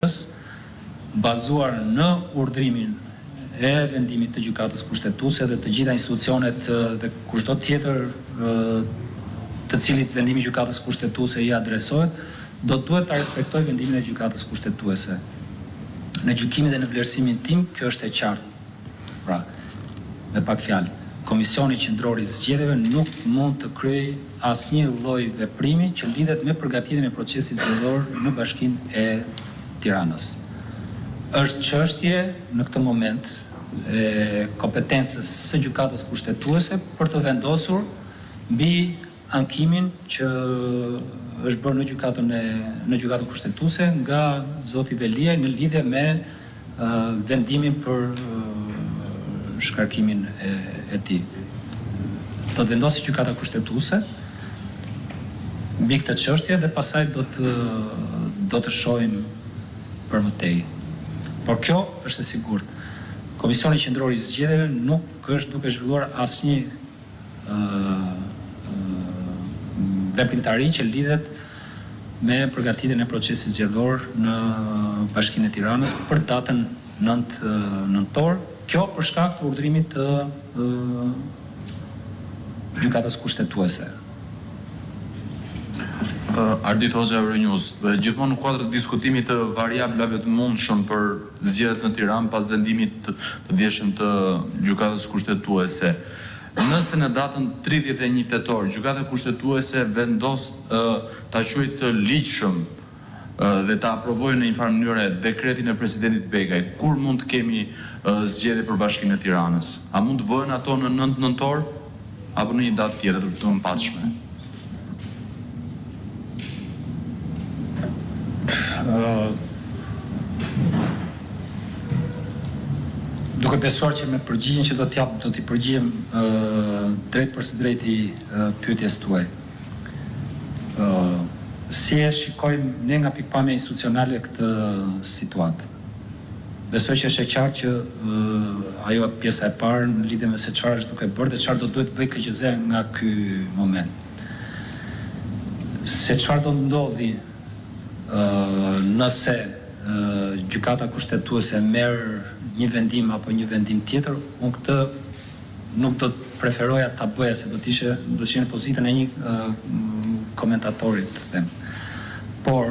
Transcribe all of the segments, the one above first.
bazuar në urdhrimin e vendimit të gjykatës kushtetuese dhe të gjitha institucionet dhe kushdo tjetër të cilit vendimi i gjykatës kushtetuese i adresohet, do duhet ta respektojë vendimin e gjykatës kushtetuese. Në gjykimin dhe në vlerësimin tim, kjo është e qartë. Pra, me pak fjalë, Komisioni Qendror i Zgjedhjeve nuk mund të kryejë asnjë lloj veprimi që lidhet me përgatitjen e procesit zgjedhor në Bashkinë e Tiranës. Është çështje në këtë moment e kompetencës së gjykatës kushtetuese për të vendosur mbi ankimin që është bërë në gjykatën kushtetuese nga zoti Veliaj në lidhje me vendimin për shkarkimin e tij. Do të vendosë gjykata kushtetuese mbi këtë çështje dhe pastaj do të shohim për mëtej. Por kjo është e sigurt. Komisioni Qendror i Zgjedhjeve nuk është duke zhvilluar asnjë veprimtari që lidhet me përgatitjen e procesit zgjedhor në Bashkinë e Tiranës për datën 9 nëntor. Kjo për shkak të urdhrimit të gjykatës kushtetuese. Ardit Hoxha Euronews, gjithmonë në kuadër të diskutimit të variablave të mundshëm për zgjedhjet në Tiranë pas vendimit të dieshëm të gjykatës kushtetuese. Nëse në datën 31 tetor gjykata kushtetuese vendos ta quajë të ligjshëm dhe ta aprovojë në një farë mënyrë dekretin e presidentit Begaj, kur mund të kemi zgjedhje për Bashkinë e Tiranës? A mund të bëhen ato në 9 nëntor apo në një datë tjetër të mëpatshme? Duke besuar që me përgjigjen që do t'i përgjigjem drejt për së drejti pyetjes tuaj. Si e shikojmë ne nga pikpamja institucionale këtë situatë? Besoj që është e qartë që ajo pjesa e parë në lidhje me se çfarë është duke bërë dhe çfarë do duhet bëj KQZ nga ky moment. Se çfarë do ndodhi nëse gjykata kushtetuese merr një vendim apo një vendim tjetër, unë këtë nuk do të preferoja ta bëja se do të ishe në pozitën e një komentatori të them. Por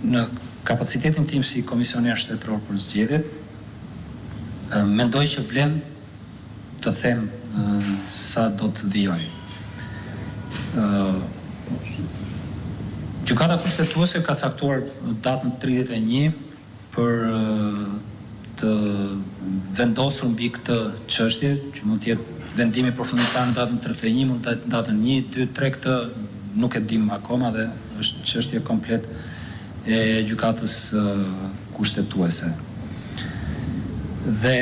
në kapacitetin tim si komisioner shtetëror për zgjedhjet, mendoj që vlen të them sa do të vijoj. Gjykata kushtetuese ka caktuar datën 31 për të vendosur mbi këtë çështje, që mund të jetë vendimi përfunditar në datën 31, mund të jetë datën 1, 2, 3, këtë nuk e dim akoma dhe është çështje komplet e gjykatës kushtetuese. Dhe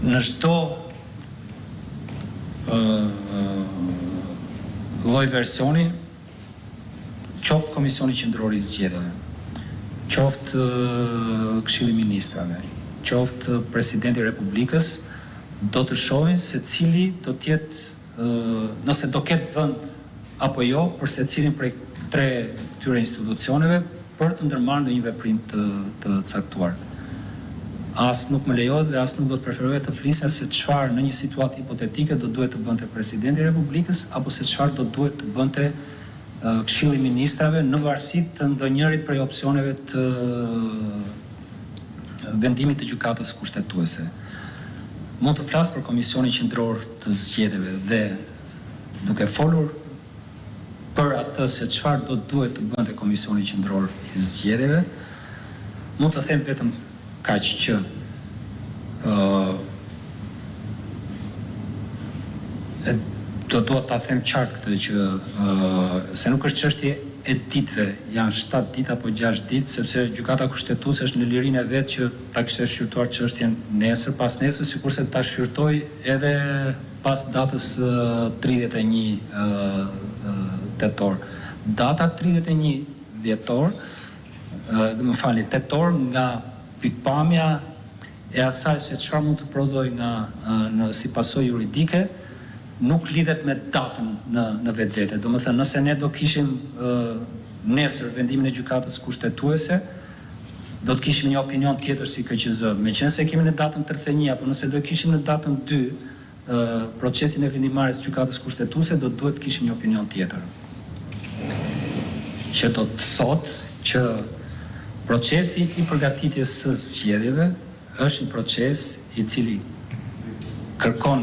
në çdo lloj versioni, qoftë Komisioni Qendror i Zgjedhjeve, qoftë Këshilli i Ministrave, qoftë Presidenti i Republikës, do të shohin se cili do të jetë, nëse do ketë vend apo jo për secilin prej tre këtyre institucioneve për të ndërmarrë ndonjë veprim të caktuar. As nuk më lejohet dhe as nuk do të preferoja të flisja se çfarë në një situatë hipotetike do duhet të bënte Presidenti i Republikës apo se çfarë do duhet të bënte Këshilli i Ministrave në varësi të ndonjërit prej opsioneve të vendimit të gjykatës kushtetuese. Mund të flas për Komisionin Qendror të Zgjedhjeve dhe duke folur për atë se çfarë do duhet të bënte Komisioni Qendror i Zgjedhjeve, mund të them vetëm kaq që do ta them qartë këtë që se nuk është çështje e ditëve, janë 7 ditë apo 6 ditë, sepse gjykata kushtetuese është në lirinë e vet që ta kishte shqyrtuar çështjen nesër pas nesër, sikurse ta shqyrtoi edhe pas datës 31 tetor. Data 31 dhjetor, tetor nga pikpamja e asaj se çfarë mund të prodhoj nga si pasojë juridike, nuk lidhet me datën në vetvete. Do më thënë, nëse ne do kishim nesër vendimin e gjykatës kushtetuese, do të kishim një opinion tjetër si KQZ. Meqense kemi në datën 31, apo nëse do kishim në datën 2 procesin e vendimarrjes së gjykatës kushtetuese, do duhet të kishim një opinion tjetër. Që do të thotë që procesi i përgatitjes së zgjedhjeve është një proces i cili kërkon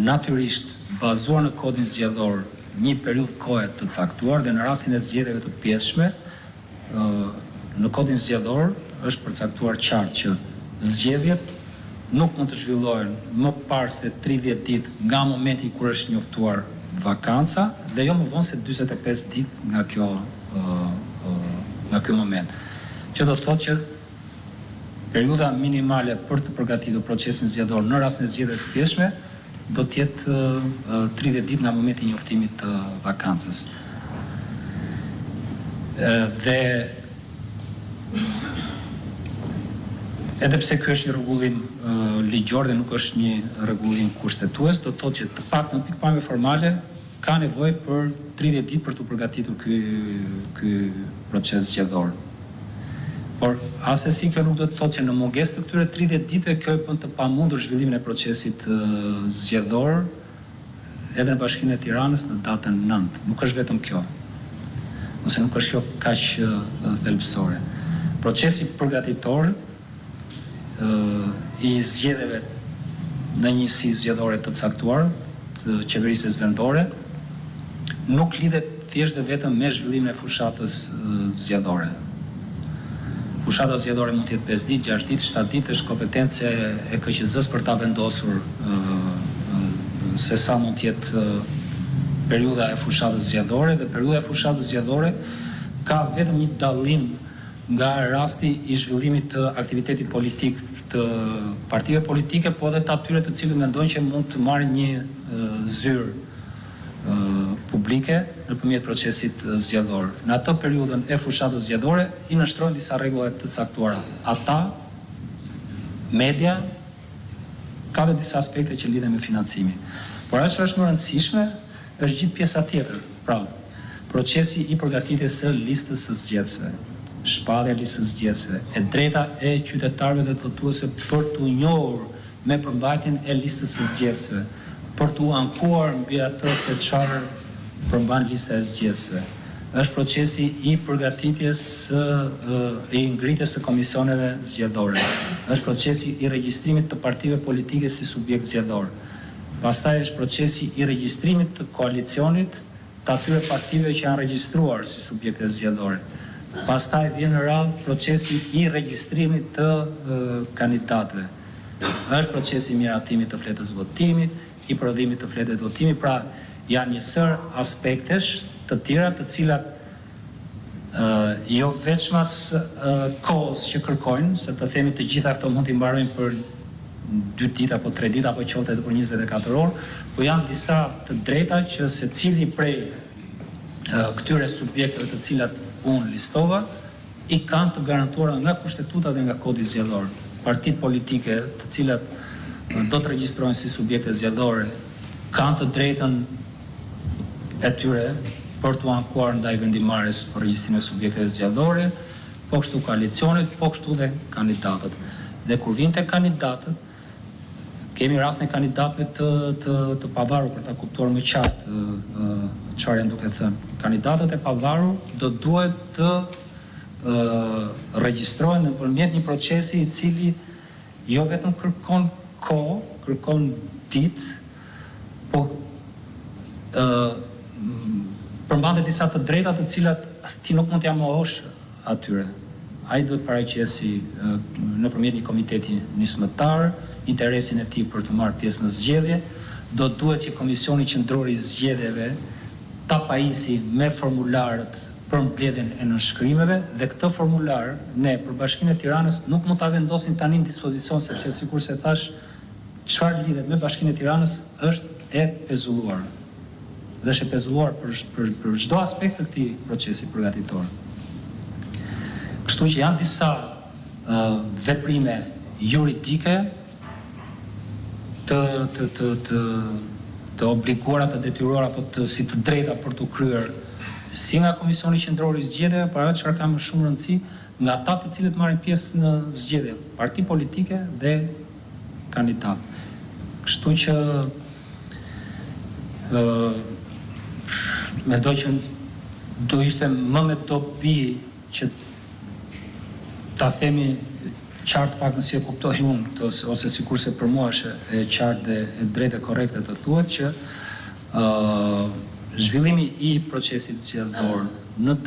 natyrisht bazuar në kodin zgjedhor një periudhë kohe të caktuar dhe në rastin e zgjedhjeve të pjesshme në kodin zgjedhor është përcaktuar qartë që zgjedhjet nuk mund të zhvillohen më parë se 30 ditë nga momenti kur është njoftuar vakanca dhe jo më vonë se 45 ditë nga ky moment. Që do të thotë që periudha minimale për të përgatitur procesin zgjedhor në rastin e zgjedhjeve të pjesshme do të jetë 30 ditë nga momenti i njoftimit të vakancës. Dhe edhe pse ky është një rregullim ligjor dhe nuk është një rregullim kushtetues, do të thotë që të paktën në pikpamje formale ka nevojë për 30 ditë për të përgatitur ky proces zgjedhor. Por asesi kjo nuk do të thotë që në mungesë të këtyre 30 ditëve kjo bën të pamundur zhvillimin e procesit zgjedhor edhe në Bashkinë e Tiranës në datën 9. Nuk është vetëm kjo. Ose nuk është kjo kaq thelbësore. Procesi përgatitor i zgjedhjeve në njësi zgjedhore të caktuar të qeverisë vendore nuk lidhet thjesht dhe vetëm me zhvillimin e fushatës zgjedhore. Fushata zgjedhore mund të jetë 5 ditë, 6 ditë, 7 ditë, është kompetencë e KQZ-s për ta vendosur se sa mund të jetë periudha e fushatës zgjedhore dhe periudha e fushatës zgjedhore ka vetëm një dallim nga rasti i zhvillimit të aktivitetit politik të partive politike, po edhe të atyre të cilët mendojnë që mund të marrin një zyrë publike nëpërmjet procesit zgjedhor. Në atë periudhën e fushatës zgjedhore i nështrojnë disa rregulla të caktuara. Ata, media, ka dhe disa aspekte që lidhen me financimin. Por ajo që është më rëndësishme është gjithë pjesa tjetër. Pra, procesi i përgatitjes së listës së zgjedhësve, shpallja e listës së zgjedhësve, e drejta e qytetarëve dhe të votuesve për t'u njohur me përmbajtjen e listës së zgjedhësve, për t'u ankuar mbi atë se çfarë përmban lista e zgjedhësve. Është procesi i përgatitjes i ngritjes së komisioneve zgjedhore. Është procesi i regjistrimit të partive politike si subjekt zgjedhor. Pastaj është procesi i regjistrimit të koalicionit të atyre partive që janë regjistruar si subjekte zgjedhore. Pastaj vjen në radhë procesi i regjistrimit të kandidatëve. Është procesi i miratimit të fletës votimit, i prodhimit të fletës votimit, pra janë një sër aspektesh të tjera të cilat jo veçmas kohës që kërkojnë, se të themi të gjitha këto mund t'i mbarojnë për 2 ditë apo 3 ditë apo qoftë edhe për 24 orë, po janë disa të drejta që secili prej këtyre subjekteve të cilat unë listova i kanë të garantuara nga kushtetuta dhe nga kodi zgjedhor. Partitë politike të cilat do të regjistrohen si subjekte zgjedhore kanë të drejtën e tyre për t'u ankuar ndaj vendimarrjes për regjistrimin e subjekteve zgjedhore, po kështu koalicionet, po kështu dhe kandidatët. Dhe kur vijnë te kandidatët, kemi rastin e kandidatëve të pavarur për ta kuptuar më qartë çfarë janë duke thënë. Kandidatët e pavarur do duhet të regjistrohen nëpërmjet një procesi i cili jo vetëm kërkon kohë, kërkon ditë, po përmban disa të drejta të cilat ti nuk mund t'ia mohosh atyre. Ai duhet paraqesi nëpërmjet një komiteti nismëtar interesin e tij për të marrë pjesë në zgjedhje, do duhet që Komisioni Qendror i Zgjedhjeve ta pajisi me formularët për mbledhjen e nënshkrimeve dhe këtë formular ne për Bashkinë e Tiranës nuk mund ta vendosim tani në dispozicion sepse sikurse thash çfarë lidhet me Bashkinë e Tiranës është e pezulluar. Dhe është e pezulluar për çdo aspekt të këtij procesi përgatitor. Kështu që janë disa të të obliguara, të detyruara apo si të drejta për të kryer si nga Komisioni Qendror i Zgjedhjeve, por ajo çfarë ka më shumë rëndësi, nga ata të cilët marrin pjesë në zgjedhje, parti politike dhe kandidat. Kështu që mendoj që do ishte më me dobi që ta themi qartë pak nësi e kuptoj unë, ose sikurse për mua është e qartë dhe e drejtë e korrekte të thuhet që zhvillimi i procesit zgjedhor në